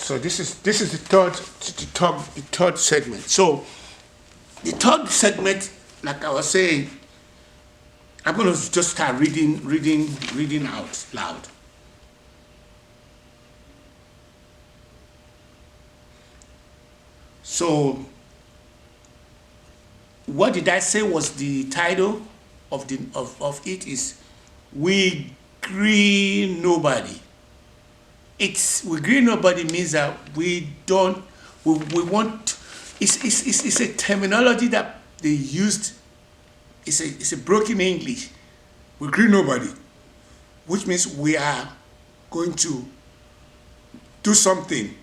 So this is the third segment. So the third segment, like I was saying, I'm going to just start reading out loud. So what did I say was the title of it is "We Green Nobody." We green nobody means that we want. It's a terminology that they used. It's a broken English. We green nobody, which means we are going to do something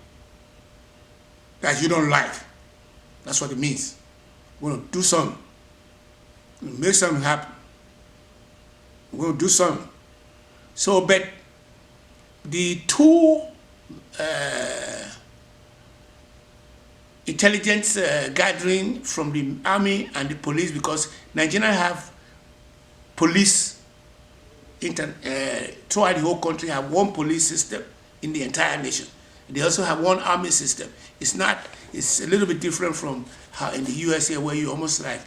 that you don't like. That's what it means. We're going to do something. We're going to make something happen. We're going to do something. So, but the two intelligence gathering from the army and the police, because Nigeria have police throughout the whole country, have one police system in the entire nation. They also have one army system. It's a little bit different from how in the USA, where you almost like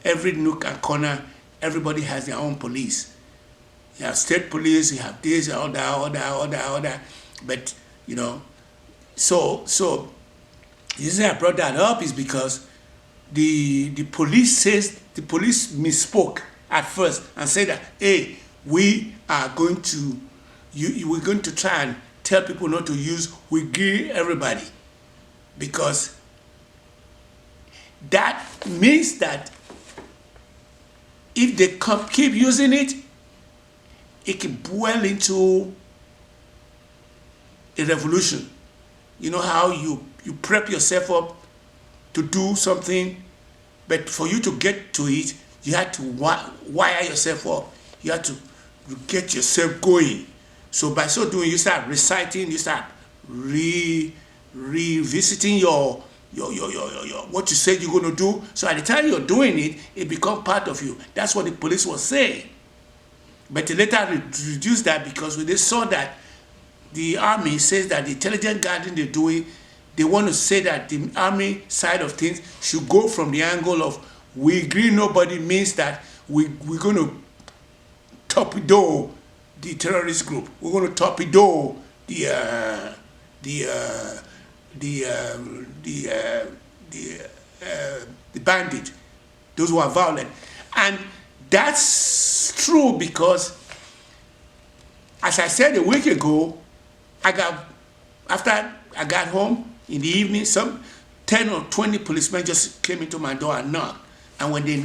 every nook and corner, everybody has their own police. You have state police, you have this, all that. But, you know, so the reason I brought that up is because the police misspoke at first and said that, hey, we are going to, we're going to try and tell people not to use "we give everybody," because that means that if they keep using it, it can boil into a revolution. You know how you prep yourself up to do something, but for you to get to it, you had to wire yourself up. You had to get yourself going. So by so doing, you start reciting, you start revisiting your what you said you're going to do. So at the time you're doing it, it becomes part of you. That's what the police was saying. But they later reduced that because when they saw that the army says that the intelligence gathering they're doing, they want to say that the army side of things should go from the angle of "we green nobody" means that we're going to torpedo the terrorist group. We're going to torpedo the bandit, those who are violent. And that's true because, as I said a week ago, after I got home in the evening, some 10 or 20 policemen just came into my door and knocked. And when they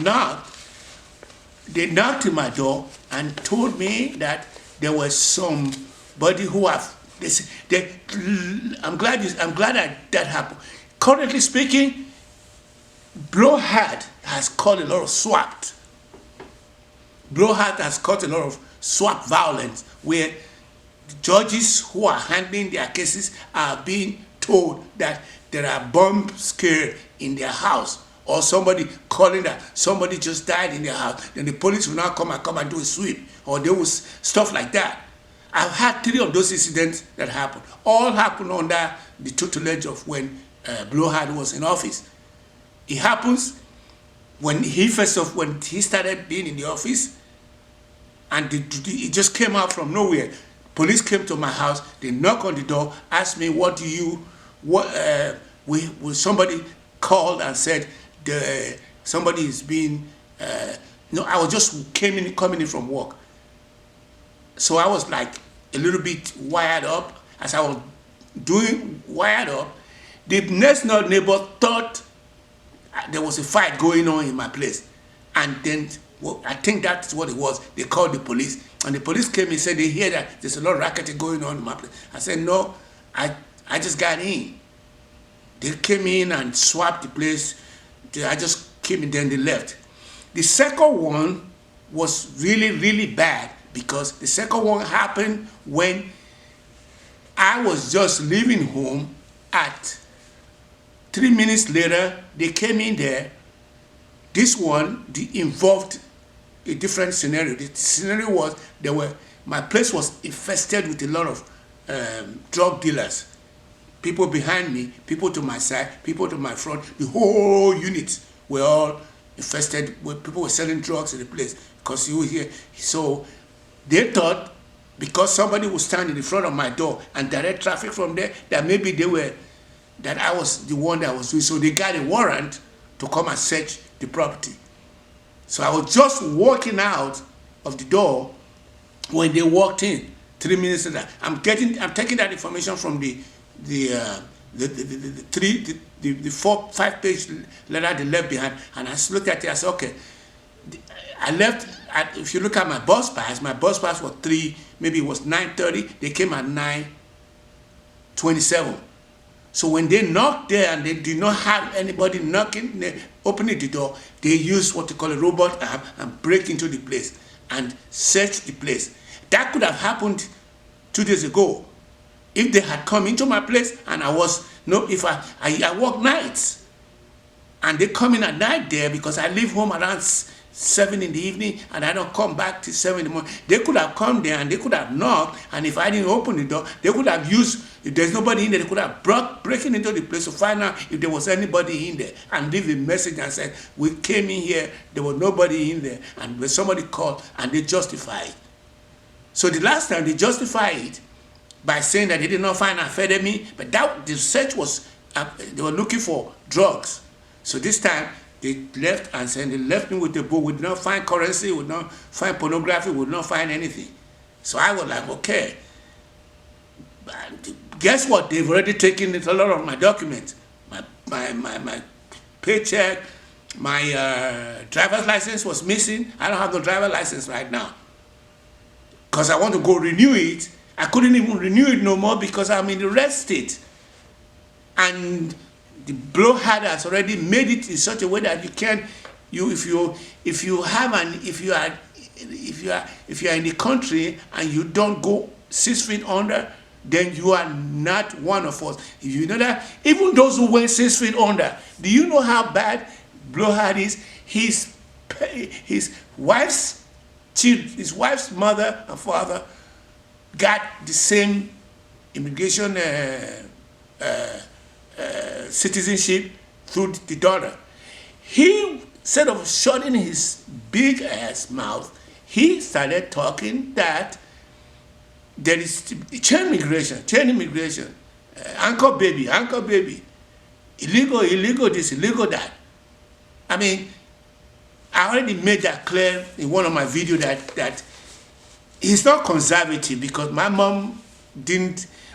knocked in my door and told me that there was somebody who I'm glad that happened. Currently speaking, Blowhard has caused a lot of swap. Blowhard has caused a lot of swap violence where the judges who are handling their cases are being told that there are bomb scares in their house, or somebody calling that somebody just died in their house. Then the police will now come and do a sweep, or there was stuff like that. I've had 3 of those incidents that happened. All happened under the tutelage of when Blowhard was in office. It happens when he started being in the office, and it just came out from nowhere. Police came to my house, they knocked on the door, asked me, somebody called and said, somebody is being, no, I was just coming in from work. So I was like a little bit wired up. As I was wired up, the next door neighbor thought there was a fight going on in my place. And then, I think that's what it was. They called the police. And the police came and said they hear that there's a lot of racketing going on in my place. I said, no, I just got in. They came in and swapped the place. I just came in, then they left. The second one was really, really bad, because the second one happened when I was just leaving home. At 3 minutes later, they came in there. This one involved a different scenario. The scenario was my place was infested with a lot of drug dealers. people behind me, people to my side, people to my front. The whole unit were all infested with people were selling drugs in the place because you hear. So they thought because somebody would stand in the front of my door and direct traffic from there, that maybe that I was the one that was doing. So they got a warrant to come and search the property. So I was just walking out of the door when they walked in. 3 minutes later, I'm taking that information from the 5 page letter they left behind, and I looked at it. I said, okay, I left. If you look at my bus pass was 3, maybe it was 9:30. They came at 9:27. So when they knocked there and they did not have anybody opening the door, they used what they call a robot arm and break into the place and search the place. That could have happened 2 days ago if they had come into my place and I work nights and they come in at night there because I leave home around 7 in the evening and I don't come back till 7 in the morning. They could have come there and they could have knocked, and if I didn't open the door, they could have used, if there's nobody in there, they could have breaking into the place to find out if there was anybody in there and leave a message and said, we came in here, there was nobody in there, and when somebody called and they justified. So the last time they justified it by saying that they did not find amphetamine, but the search was, they were looking for drugs. So this time they left and said they left me with the book. We did not find currency, we did not find pornography, we did not find anything. So I was like, okay. Guess what? They've already taken a lot of my documents, my paycheck, my driver's license was missing. I don't have no driver's license right now because I want to go renew it. I couldn't even renew it no more because I'm in the red state, and the blowhard has already made it in such a way that you can't. If you are in the country and you don't go 6 feet under, then you are not one of us. If you know that, even those who went 6 feet under, do you know how bad blowhard is? His wife's mother and father got the same immigration citizenship through the daughter. He, instead of shutting his big ass mouth, he started talking that there is chain immigration, anchor baby, illegal this, illegal that. I mean, I already made that clear in one of my videos that he's not conservative because my mom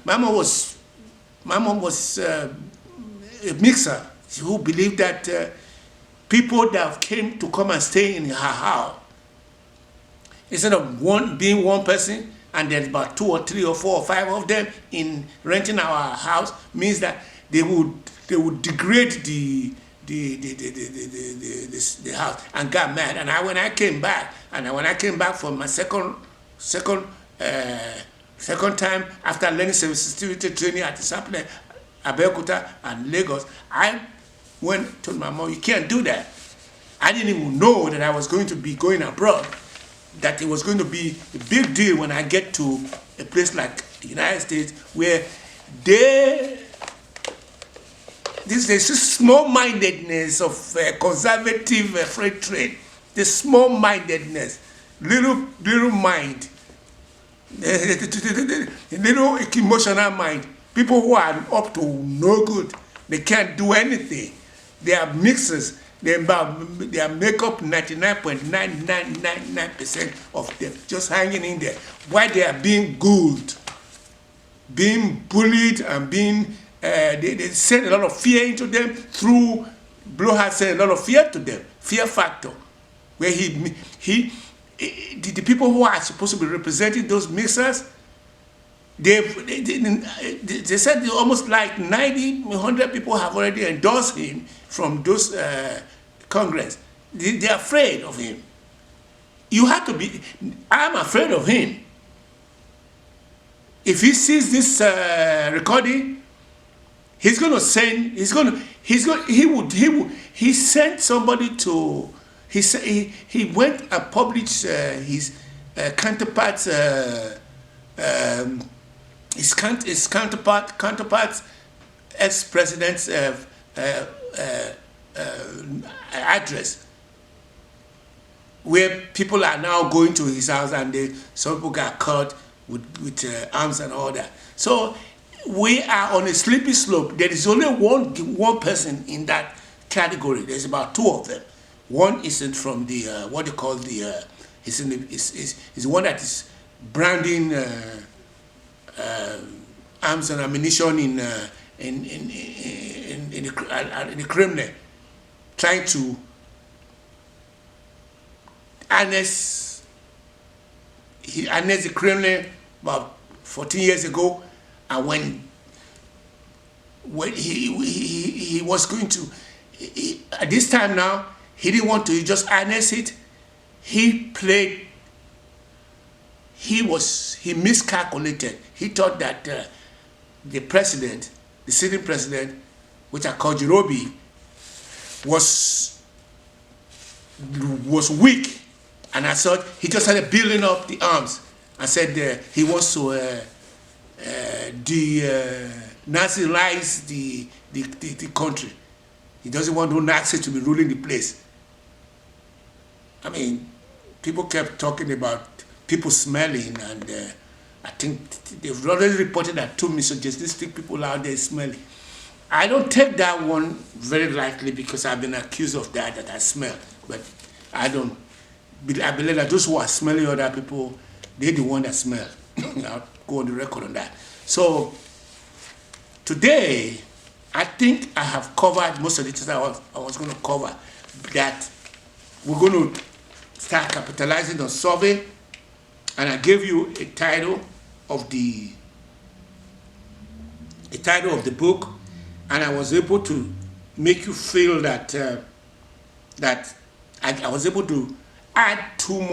was a mixer who believed that people that came to come and stay in her house, instead of being one person and there's about 2 or 3 or 4 or 5 of them in renting our house, means that they would degrade the house, and got mad. And when I came back from my second time after learning sensitivity training at the Sample, Abeokuta and Lagos, I went to my mom, you can't do that. I didn't even know that I was going to be going abroad, that it was going to be a big deal when I get to a place like the United States where there's this small-mindedness of conservative free trade, the small-mindedness, little mind, little emotional mind. People who are up to no good, they can't do anything. They are mixers. They make up 99.9999% of them just hanging in there. Why they are being ghouled, being bullied, and being they send a lot of fear into them through blowhard. Send a lot of fear to them, fear factor, where the people who are supposed to be representing those mixers, they said almost like 90, 100 people have already endorsed him from those Congress. They're afraid of him. You have to be. I'm afraid of him. If he sees this recording, he's going to send. He sent somebody to. He went and published his counterparts ex-president's address, where people are now going to his house and some people got caught with arms and all that. So we are on a slippery slope. There is only one person in that category. There's about two of them. One isn't from the what they call the is the one that is branding arms and ammunition in the Kremlin, trying to he annexed the Kremlin about 14 years ago, and when he was going to at this time now, he didn't want to just annex it. He miscalculated. He thought that the sitting president, which I call Jirobi, was weak, and I thought he just started building up the arms. I said he wants to Nazi-lize the country. He doesn't want no Nazis to be ruling the place. I mean, people kept talking about people smelling, and I think they've already reported that two misogynistic people out there smelling. I don't take that one very lightly because I've been accused of that I smell. But I believe that those who are smelling other people, they're the one that smell. I'll go on the record on that. So today, I think I have covered most of the things I was going to cover. That we're going to start capitalizing on survey, and I gave you a title of the book, and I was able to make you feel that I was able to add two more